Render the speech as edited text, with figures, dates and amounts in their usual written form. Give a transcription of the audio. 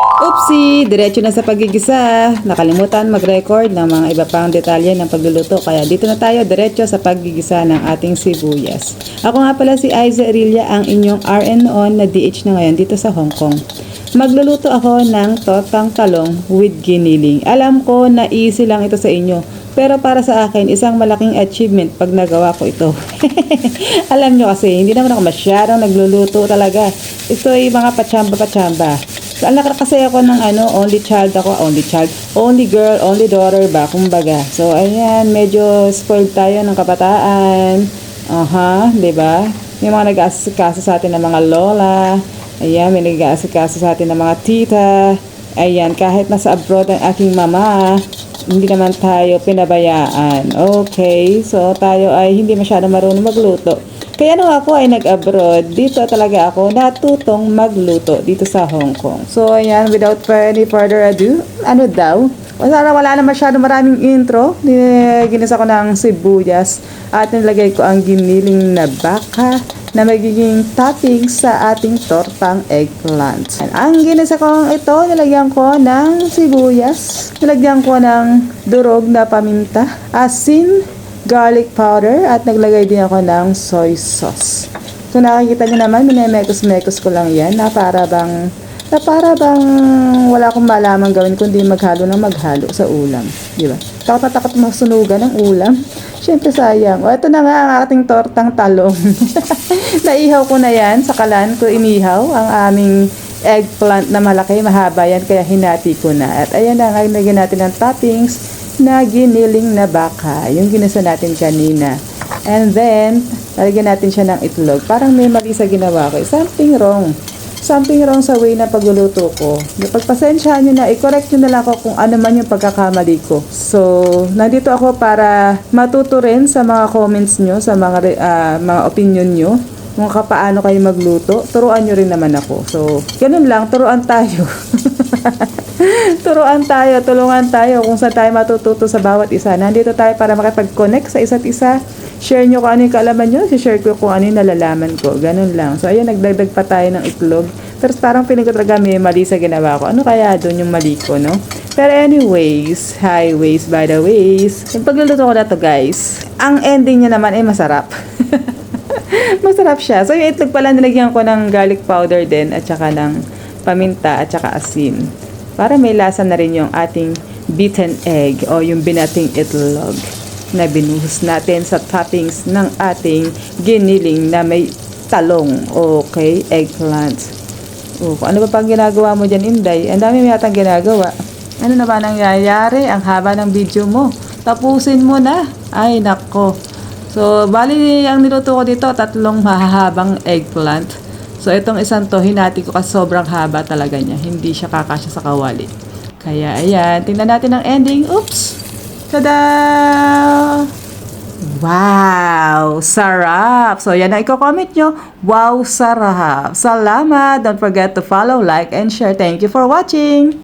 Oopsie! Diretso na sa pagigisa. Nakalimutan mag-record ng mga iba pang detalye ng pagluluto. Kaya dito na tayo diretso sa pagigisa ng ating sibuyas. Ako nga pala si Aiza Arilla, ang inyong RN na DH na ngayon dito sa Hong Kong. Magluluto ako ng tortang talong with giniling. Alam ko na easy lang ito sa inyo. Pero para sa akin, isang malaking achievement pag nagawa ko ito. Alam nyo kasi, hindi naman ako masyadong nagluluto talaga. Ito ay mga pachamba-pachamba. So, anak kasi ako ng only child ako, only girl, only daughter ba, kumbaga. So, ayan, medyo spoiled tayo ng kabataan. Diba? May mga nag-aasikaso sa atin ng mga lola. Ayan, may nag-aasikaso sa atin ng mga tita. Ayan, kahit nasa abroad ang aking mama, hindi naman tayo pinabayaan. Okay, so tayo ay hindi masyadong marunong magluto. Kaya nung ako ay nag-abroad, dito talaga ako natutong magluto dito sa Hong Kong. So, ayan, without any further ado, ano daw? Sana wala na masyadong maraming intro. Ginisa ko ng sibuyas at nilagay ko ang giniling na baka na magiging topping sa ating tortang eggplant. Ang ginisa ko ito, nilagyan ko ng sibuyas, nilagyan ko ng durog na paminta, asin, garlic powder, at naglagay din ako ng soy sauce. So nakikita niyo naman, minimekos-mekos ko lang yan na para bang wala akong malaman gawin kundi maghalo sa ulam. Di ba? Takot na takot masunugan ng ulam. Siyempre sayang. O ito na nga ang ating tortang talong. Naihaw ko na yan sa kalan ko, inihaw ang aming eggplant na malaki, mahaba yan, kaya hinati ko na. At ayan na, lagyan natin ng toppings na giniling na baka, yung ginisa natin kanina. And then, lalagyan natin siya ng itlog. Parang may mali sa ginawa ko. Something wrong sa way na pagluluto ko. Pagpasensyahan nyo na, i-correct nyo na lang ako kung ano man yung pagkakamali ko. So, nandito ako para matuto rin sa mga comments nyo, sa mga opinion nyo, kung paano kayo magluto. Turuan nyo rin naman ako. So, ganun lang, turuan tayo. Tulungan tayo kung saan tayo matututo sa bawat isa. Nandito tayo para makipag-connect sa isa't isa. Share nyo kung ano yung kaalaman nyo, share ko kung ano yung nalalaman ko. Ganun lang. So, ayan, nagdagdag pa tayo ng itlog. Pero parang feeling ko talaga may mali sa ginawa ko. Ano kaya doon yung mali ko, no? Pero anyways, highways by the ways. Yung pagluluto ko na to, guys, ang ending niya naman ay masarap. Masarap siya. So, yung itlog pala, nilagyan ko ng garlic powder din at saka ng paminta at saka asin. Para may lasa na rin yung ating beaten egg o yung binating itlog na binuhos natin sa toppings ng ating giniling na may talong. Okay, eggplant. Ano ba pang ginagawa mo dyan, Inday? Ang dami may atang ginagawa. Ano na ba nangyayari? Ang haba ng video mo. Tapusin mo na. Ay, nako. So, bali ang niluto ko dito, 3 mahahabang eggplant. So, itong isang to, hinati ko kasi sobrang haba talaga niya. Hindi siya kakasya sa kawali. Kaya, ayan. Tingnan natin ang ending. Oops! Tada! Wow! Sarap! So, yan na i-comment nyo. Wow, sarap! Salamat! Don't forget to follow, like, and share. Thank you for watching!